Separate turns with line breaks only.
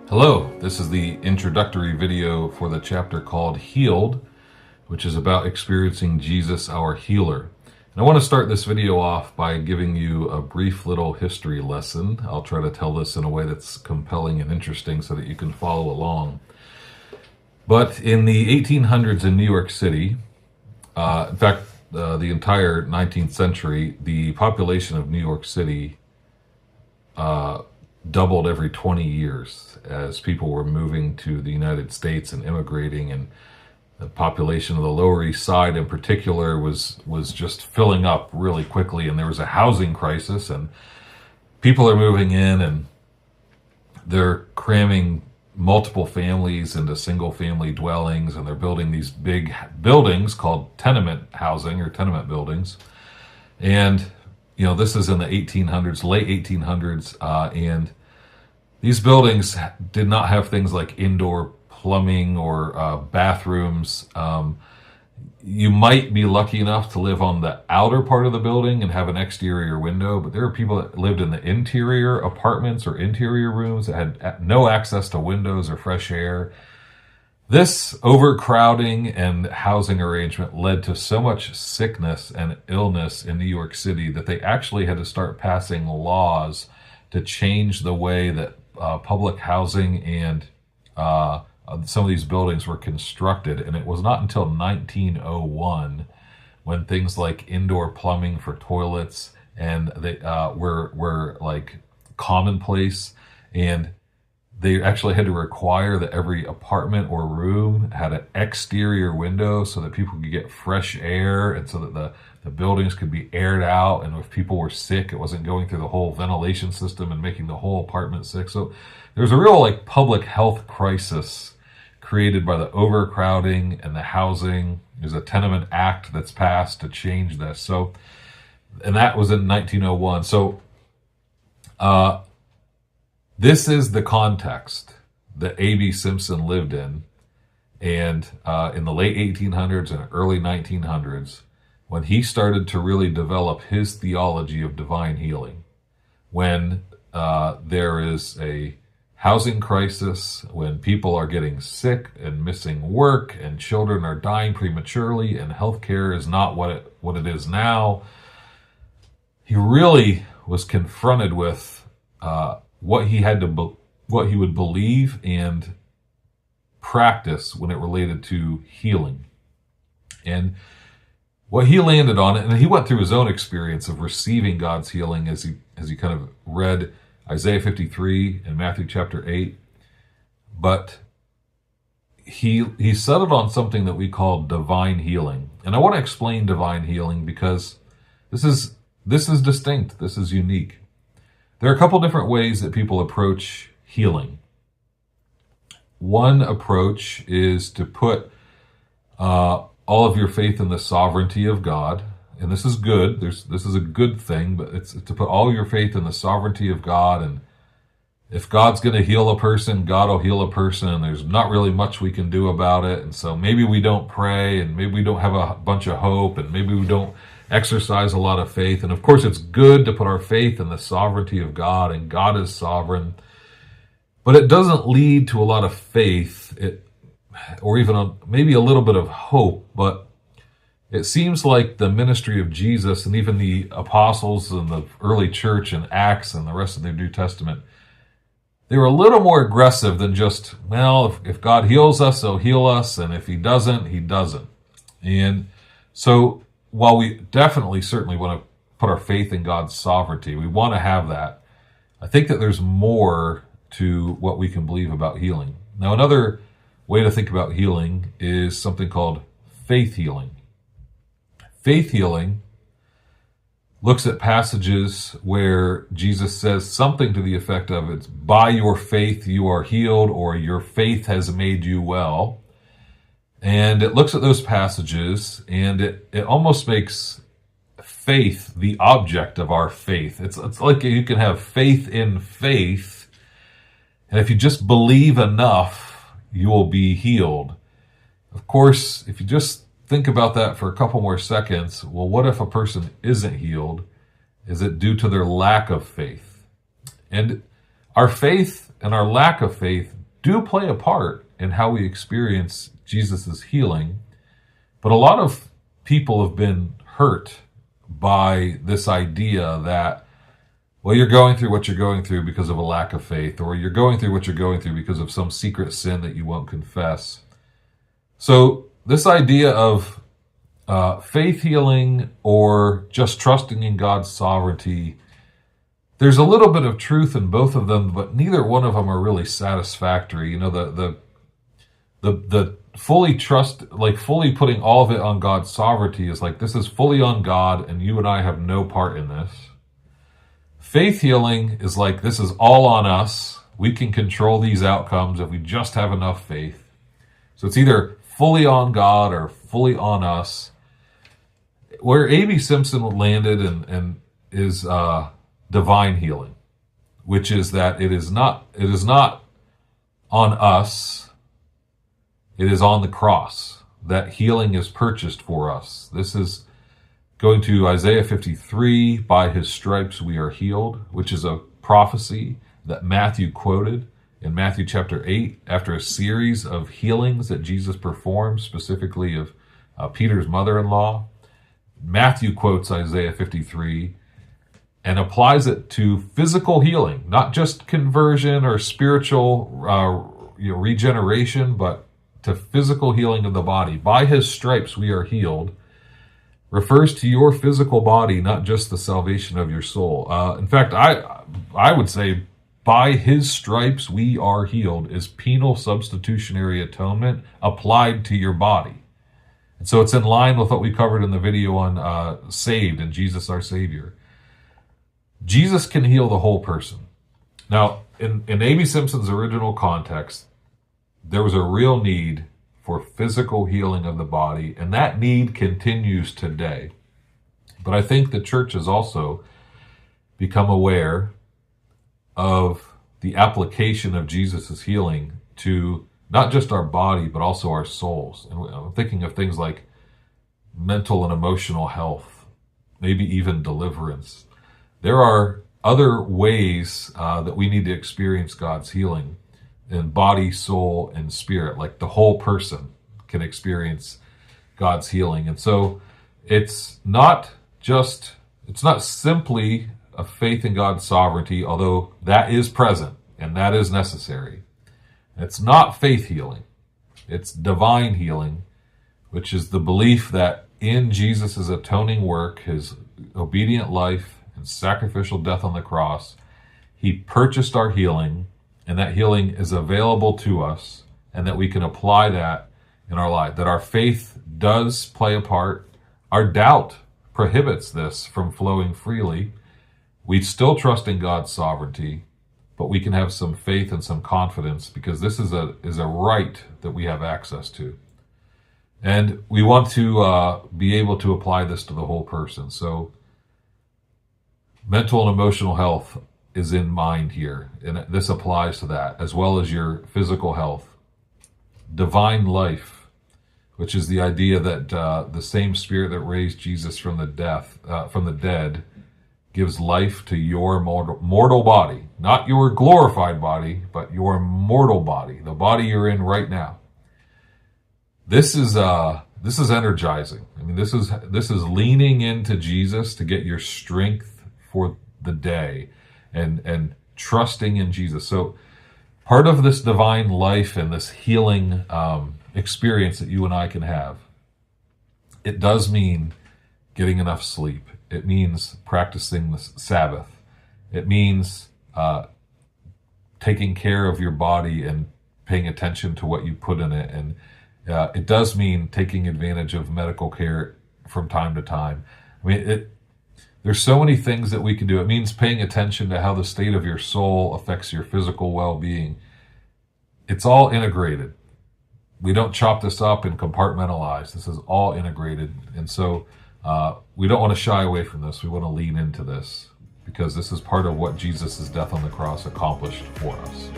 Hello, this is the introductory video for the chapter called Healed, which is about experiencing Jesus, our healer. And I want to start this video off by giving you a brief little history lesson. I'll try to tell this in a way that's compelling and interesting so that you can follow along. But in the 1800s in New York City, in fact, the entire 19th century, the population of New York City doubled every 20 years as people were moving to the United States and immigrating, and the population of the Lower East Side in particular was just filling up really quickly, and there was a housing crisis, and people are moving in and they're cramming multiple families into single family dwellings, and they're building these big buildings called tenement housing or tenement buildings. And this is in the 1800s, late 1800s, and these buildings did not have things like indoor plumbing or bathrooms. You might be lucky enough to live on the outer part of the building and have an exterior window, but there are people that lived in the interior apartments or interior rooms that had no access to windows or fresh air. This overcrowding and housing arrangement led to so much sickness and illness in New York City that they actually had to start passing laws to change the way that public housing and some of these buildings were constructed. And it was not until 1901 when things like indoor plumbing for toilets and they were like commonplace, and they actually had to require that every apartment or room had an exterior window so that people could get fresh air, and so that the buildings could be aired out. And if people were sick, it wasn't going through the whole ventilation system and making the whole apartment sick. So there's a real public health crisis created by the overcrowding and the housing. There's a Tenement Act that's passed to change this. So, and that was in 1901. So, this is the context that A.B. Simpson lived in, and in the late 1800s and early 1900s, when he started to really develop his theology of divine healing. When there is a housing crisis, when people are getting sick and missing work, and children are dying prematurely, and healthcare is not what it is now, he really was confronted with what he would believe and practice when it related to healing. And what he landed on, and he went through his own experience of receiving God's healing as he kind of read Isaiah 53 and Matthew chapter 8. But he settled on something that we call divine healing. And I want to explain divine healing because this is distinct, this is unique. There are a couple different ways that people approach healing. One approach is to put all of your faith in the sovereignty of God, and this is good. This is a good thing, but it's to put all your faith in the sovereignty of God, and if God's going to heal a person, God will heal a person, and there's not really much we can do about it. And so maybe we don't pray, and maybe we don't have a bunch of hope, and maybe we don't exercise a lot of faith. And of course, it's good to put our faith in the sovereignty of God, and God is sovereign. But it doesn't lead to a lot of faith, or even maybe a little bit of hope. But it seems like the ministry of Jesus, and even the apostles and the early church and Acts and the rest of the New Testament, they were a little more aggressive than just, well, if God heals us, he'll heal us, and if he doesn't, he doesn't. And so while we certainly want to put our faith in God's sovereignty, we want to have that, I think that there's more to what we can believe about healing. Now, another way to think about healing is something called faith healing. Faith healing looks at passages where Jesus says something to the effect of, it's by your faith you are healed, or your faith has made you well. And it looks at those passages, and it almost makes faith the object of our faith. It's like you can have faith in faith, and if you just believe enough, you will be healed. Of course, if you just think about that for a couple more seconds, well, what if a person isn't healed? Is it due to their lack of faith? And our faith and our lack of faith do play a part in how we experience Jesus' healing. But a lot of people have been hurt by this idea that, well, you're going through what you're going through because of a lack of faith, or you're going through what you're going through because of some secret sin that you won't confess. So this idea of faith healing or just trusting in God's sovereignty, there's a little bit of truth in both of them, but neither one of them are really satisfactory. You know, the fully fully putting all of it on God's sovereignty is like, this is fully on God and you and I have no part in this. Faith healing is like, this is all on us. We can control these outcomes if we just have enough faith. So it's either fully on God or fully on us. Where A.B. Simpson landed and is divine healing, which is that it is not on us, it is on the cross. That healing is purchased for us. This is going to Isaiah 53, by his stripes we are healed, which is a prophecy that Matthew quoted in Matthew chapter 8 after a series of healings that Jesus performed, specifically of Peter's mother-in-law. Matthew quotes Isaiah 53 and applies it to physical healing, not just conversion or spiritual regeneration, but to physical healing of the body. By his stripes we are healed refers to your physical body, not just the salvation of your soul. In fact, I would say by his stripes we are healed is penal substitutionary atonement applied to your body. And so it's in line with what we covered in the video on Saved and Jesus our Savior. Jesus can heal the whole person. Now, in A.B. Simpson's original context, there was a real need for physical healing of the body, and that need continues today. But I think the church has also become aware of the application of Jesus' healing to not just our body, but also our souls. And I'm thinking of things like mental and emotional health, maybe even deliverance. There are other ways that we need to experience God's healing in body, soul, and spirit. Like the whole person can experience God's healing. And so it's not simply a faith in God's sovereignty, although that is present and that is necessary. It's not faith healing. It's divine healing, which is the belief that in Jesus' atoning work, his obedient life and sacrificial death on the cross, he purchased our healing, and that healing is available to us, and that we can apply that in our life. That our faith does play a part. Our doubt prohibits this from flowing freely. We still trust in God's sovereignty, but we can have some faith and some confidence because this is a right that we have access to. And we want to be able to apply this to the whole person. So mental and emotional health is in mind here, and this applies to that, as well as your physical health. Divine life, which is the idea that the same Spirit that raised Jesus from the dead gives life to your mortal body. Not your glorified body, but your mortal body, the body you're in right now. This is energizing. I mean, this is leaning into Jesus to get your strength for the day and trusting in Jesus. So part of this divine life and this healing experience that you and I can have, it does mean getting enough sleep. It means practicing the Sabbath. It means taking care of your body and paying attention to what you put in it. And it does mean taking advantage of medical care from time to time. I mean, there's so many things that we can do. It means paying attention to how the state of your soul affects your physical well-being. It's all integrated. We don't chop this up and compartmentalize. This is all integrated. And so we don't want to shy away from this. We want to lean into this because this is part of what Jesus' death on the cross accomplished for us.